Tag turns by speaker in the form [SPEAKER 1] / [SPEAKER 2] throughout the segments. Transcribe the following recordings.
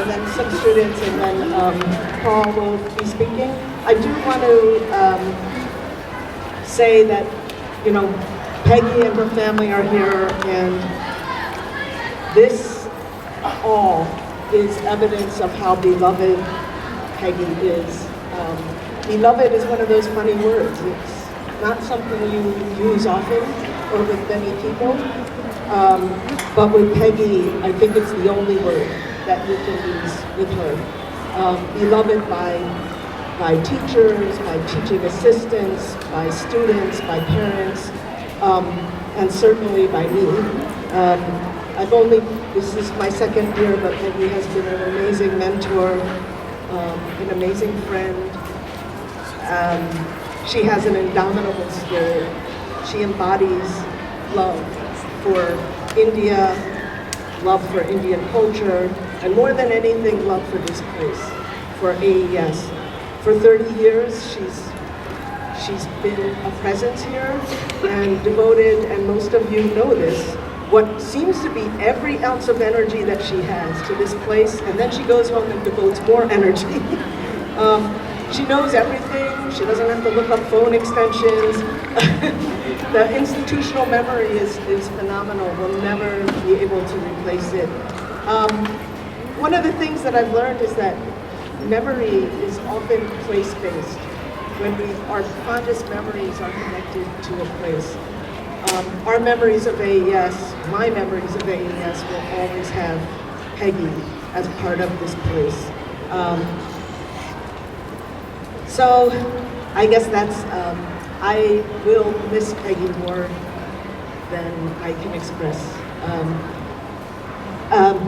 [SPEAKER 1] and then some students, and then Paul will be speaking. I do want to say that, you know, Peggy and her family are here, and this all is evidence of how beloved Peggy is. Beloved is one of those funny words. It's not something you use often or with many people, but with Peggy, I think it's the only word that you can use with her. Beloved by teachers, by teaching assistants, by students, by parents, and certainly by me. This is my second year, but Peggy has been an amazing mentor, an amazing friend. She has an indomitable spirit. She embodies love for India, love for Indian culture, and more than anything, love for this place, for AES. For 30 years, she's been a presence here and devoted, and most of you know this, what seems to be every ounce of energy that she has to this place, and then she goes home and devotes more energy. She knows everything. She doesn't have to look up phone extensions. The institutional memory is phenomenal. We'll never be able to replace it. One of the things that I've learned is that memory is often place-based. When our fondest memories are connected to a place. Our memories of AES, my memories of AES will always have Peggy as part of this place. So I guess that's, I will miss Peggy more than I can express.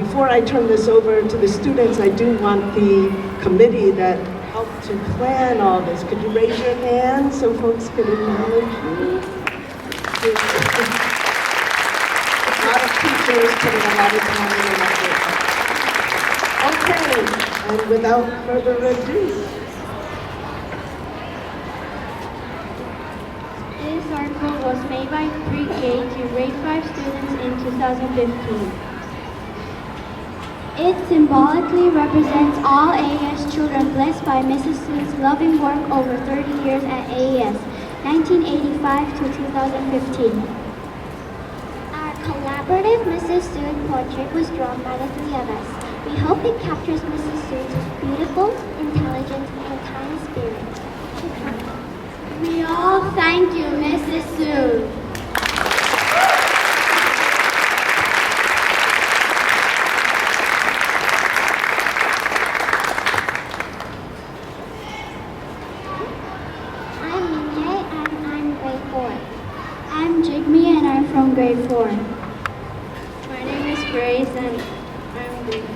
[SPEAKER 1] Before I turn this over to the students, I do want the committee that helped to plan all this. Could you raise your hand so folks could acknowledge you? A lot of teachers putting a lot of time and effort. Okay, and without further ado.
[SPEAKER 2] This article was made by pre-K to grade 5 students in 2015. It symbolically represents all AES children blessed by Mrs. Sood's loving work over 30 years at AES, 1985 to 2015.
[SPEAKER 3] Our collaborative Mrs. Sood portrait was drawn by the three of us. We hope it captures Mrs. Sood's beautiful, intelligent, and kind spirit.
[SPEAKER 2] We all thank you, Mrs. Sood. From grade 4.
[SPEAKER 4] My name is Grace and I'm grade 4.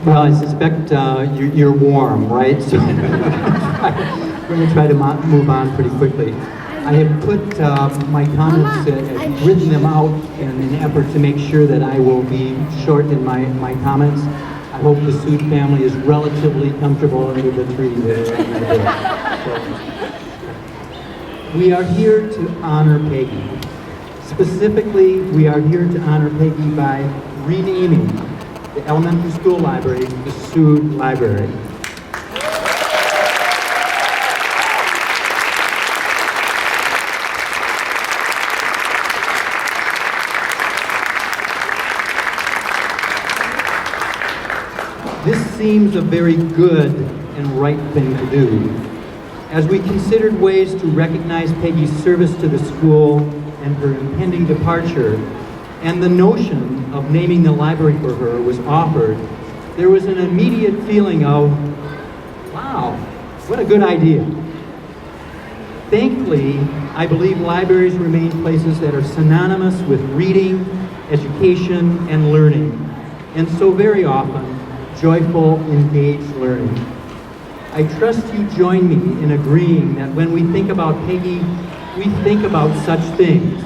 [SPEAKER 5] Well, I suspect you're warm, right? So we're going to try to move on pretty quickly. I have put my comments, I've written them out in an effort to make sure that I will be short in my comments. I hope the Sood family is relatively comfortable under the tree there. So, we are here to honor Peggy. Specifically, we are here to honor Peggy by renaming the elementary school library the Sood Library. This seems a very good and right thing to do. As we considered ways to recognize Peggy's service to the school and her impending departure, and the notion of naming the library for her was offered, there was an immediate feeling of, wow, what a good idea. Thankfully, I believe libraries remain places that are synonymous with reading, education, and learning, and so very often, joyful, engaged learning. I trust you join me in agreeing that when we think about Peggy, we think about such things: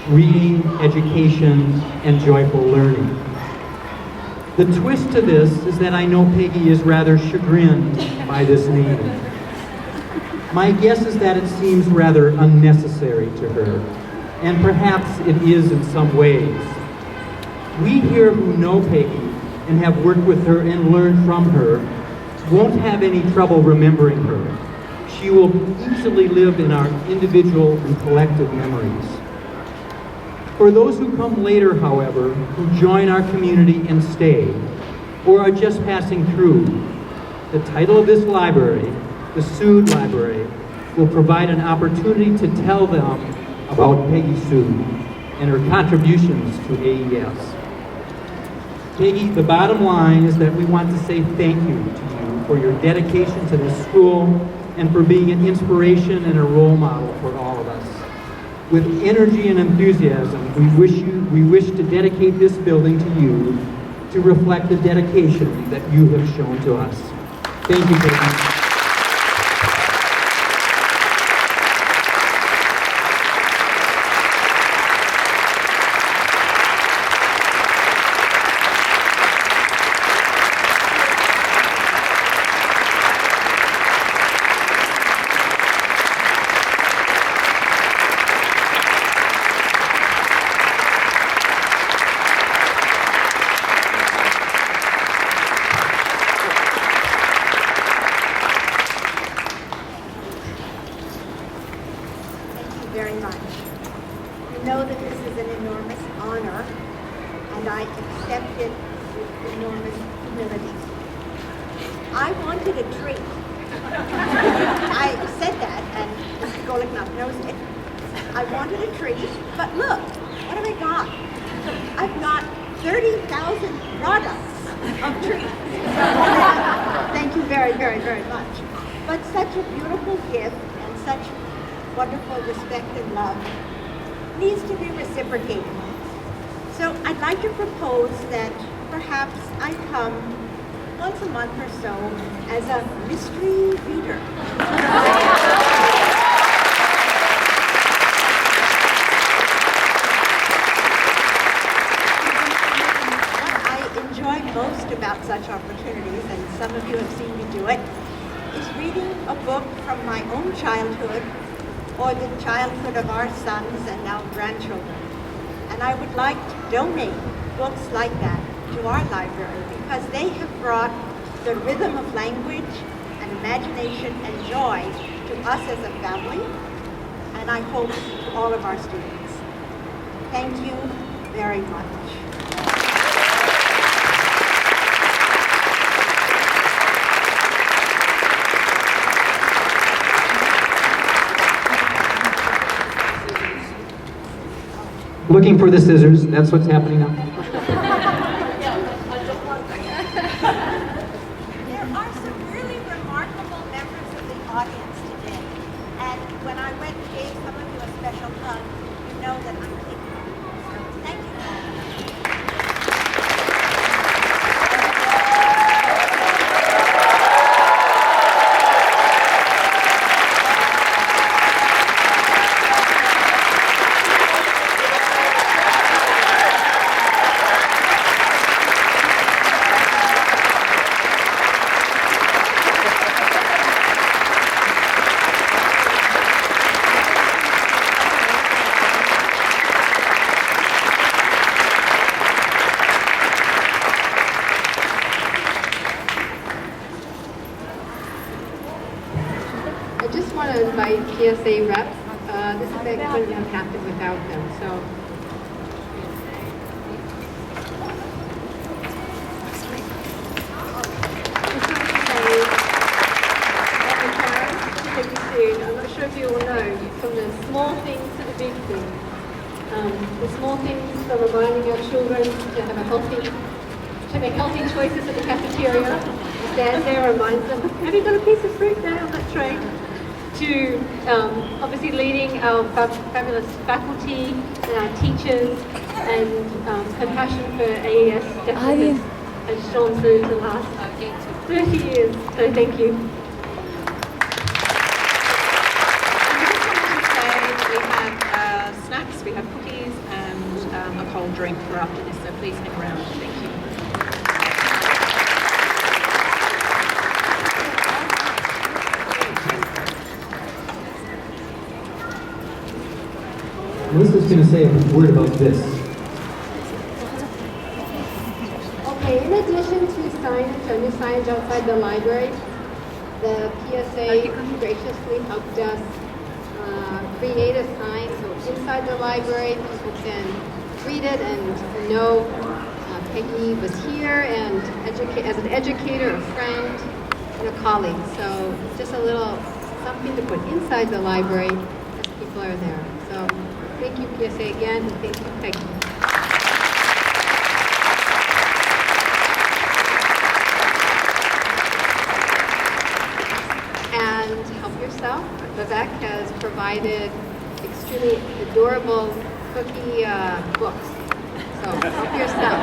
[SPEAKER 5] reading, education, and joyful learning. The twist to this is that I know Peggy is rather chagrined by this name. My guess is that it seems rather unnecessary to her, and perhaps it is in some ways. We here who know Peggy and have worked with her and learned from her won't have any trouble remembering her. She will easily live in our individual and collective memories. For those who come later, however, who join our community and stay, or are just passing through, the title of this library, the Sood Library, will provide an opportunity to tell them about Peggy Sood and her contributions to AES. Peggy, the bottom line is that we want to say thank you to you for your dedication to this school and for being an inspiration and a role model for all of us. With energy and enthusiasm, we wish to dedicate this building to you to reflect the dedication that you have shown to us. Thank you, Peggy.
[SPEAKER 6] Very much. You know that this is an enormous honor, and I accept it with enormous humility. I wanted a treat. I said that, and Mr. Goliknup knows it. I wanted a treat, but look, what have I got? I've got 30,000 products of treats. Thank you very, very, very much. But such a beautiful gift and such wonderful respect and love needs to be reciprocated. So I'd like to propose that perhaps I come once a month or so as a mystery reader. What I enjoy most about such opportunities, and some of you have seen me do it, is reading a book from my own childhood or the childhood of our sons and now grandchildren. And I would like to donate books like that to our library because they have brought the rhythm of language and imagination and joy to us as a family, and I hope to all of our students. Thank you very much.
[SPEAKER 5] Looking for the scissors, that's what's happening now.
[SPEAKER 6] There are some really remarkable members of the audience today, and when I went and gave some of you a special hug, you know that I'm thinking of you. So thank you.
[SPEAKER 7] I just want to invite PSA reps. This event couldn't have happened without them. So, I'm not sure if you all know, from the small things to the big things. The small things are reminding our children to have to make healthy choices at the cafeteria. Stand there, reminds them, have you got a piece of fruit there on that tray? To obviously leading our fabulous faculty and our teachers, and compassion for AES definitely has shone through the last 30 years. So thank you.
[SPEAKER 8] We have snacks, we have cookies, and a cold drink for after this, so please hang around. Thank you.
[SPEAKER 5] Melissa's going to say a word about this.
[SPEAKER 7] Okay, in addition to signage, a new signage outside the library, the PSA graciously helped us create a sign so inside the library people can read it and know Peggy was here and as an educator, a friend, and a colleague. So just a little something to put inside the library as people are there. So thank you PSA again, and thank you Peggy. And help yourself. Vivek has provided extremely adorable cookie books. So help yourself.